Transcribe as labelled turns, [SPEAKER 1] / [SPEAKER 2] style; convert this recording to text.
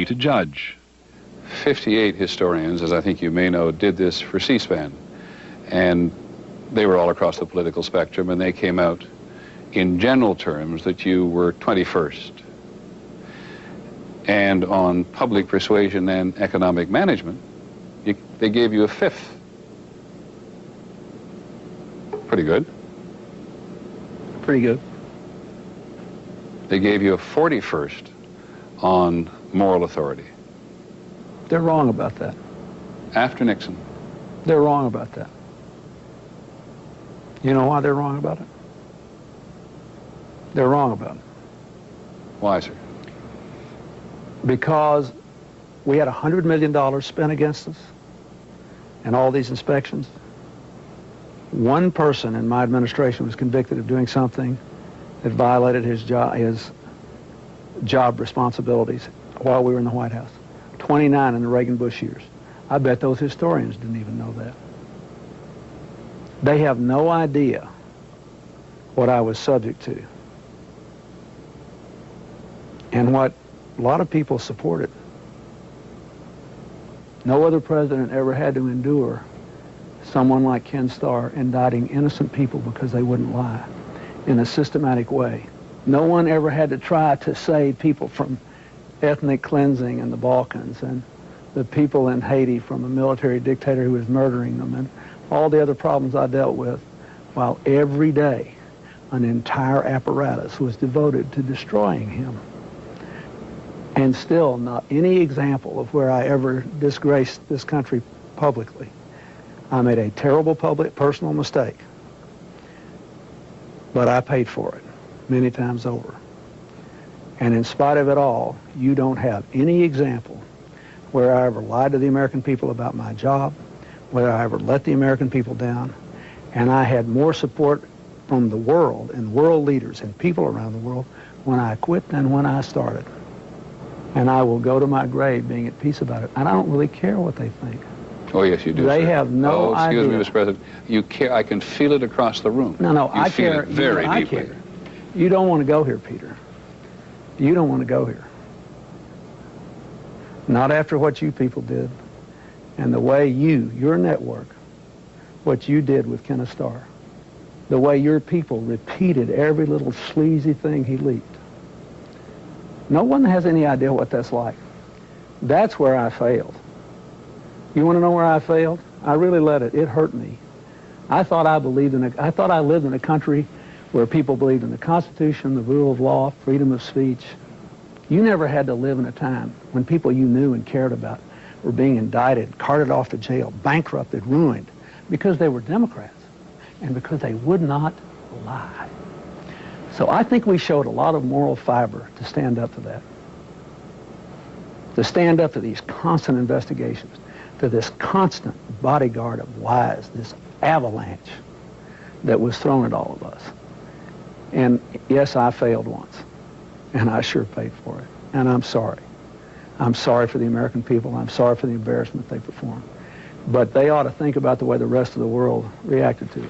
[SPEAKER 1] to judge.
[SPEAKER 2] 58 historians, as I think you may know, did this for C-SPAN. And they were all across the political spectrum, and they came out in general terms that you were 21st. And on public persuasion and economic management, they gave you a 5th. Pretty good.
[SPEAKER 3] Pretty good.
[SPEAKER 2] They gave you a 41st on moral authority.
[SPEAKER 3] They're wrong about that.
[SPEAKER 2] After Nixon.
[SPEAKER 3] They're wrong about that. You know why they're wrong about it? They're wrong about it.
[SPEAKER 2] Why, sir?
[SPEAKER 3] Because we had $100 million spent against us and all these inspections. One person in my administration was convicted of doing something that violated his job responsibilities while we were in the White House. 29 in the Reagan-Bush years. I bet those historians didn't even know that. They have no idea what I was subject to and what a lot of people supported. No other president ever had to endure someone like Ken Starr indicting innocent people because they wouldn't lie in a systematic way. No one ever had to try to save people from ethnic cleansing in the Balkans and the people in Haiti from a military dictator who was murdering them and all the other problems I dealt with, while every day an entire apparatus was devoted to destroying him. And still not any example of where I ever disgraced this country publicly. I made a terrible personal mistake, but I paid for it many times over. And in spite of it all, you don't have any example where I ever lied to the American people about my job, where I ever let the American people down, and I had more support from the world and world leaders and people around the world when I quit than when I started. And I will go to my grave being at peace about it. And I don't really care what they think.
[SPEAKER 2] Oh, yes, you do,
[SPEAKER 3] They
[SPEAKER 2] sir.
[SPEAKER 3] have no idea.
[SPEAKER 2] Excuse me, Mr. President. You care. I can feel it across the room.
[SPEAKER 3] No,
[SPEAKER 2] I
[SPEAKER 3] care.
[SPEAKER 2] It very
[SPEAKER 3] I
[SPEAKER 2] deeply.
[SPEAKER 3] care. You don't want to go here, Peter. You don't want to go here. Not after what you people did. And the way your network, what you did with Kenneth Starr. The way your people repeated every little sleazy thing he leaked. No one has any idea what that's like. That's where I failed. You want to know where I failed? I really let it. It hurt me. I thought I lived in a country where people believed in the Constitution, the rule of law, freedom of speech. You never had to live in a time when people you knew and cared about were being indicted, carted off to jail, bankrupted, ruined, because they were Democrats and because they would not lie. So I think we showed a lot of moral fiber to stand up to that. To stand up to these constant investigations, to this constant bodyguard of lies, this avalanche that was thrown at all of us. And yes, I failed once, and I sure paid for it, and I'm sorry. I'm sorry for the American people. I'm sorry for the embarrassment they performed. But they ought to think about the way the rest of the world reacted to it.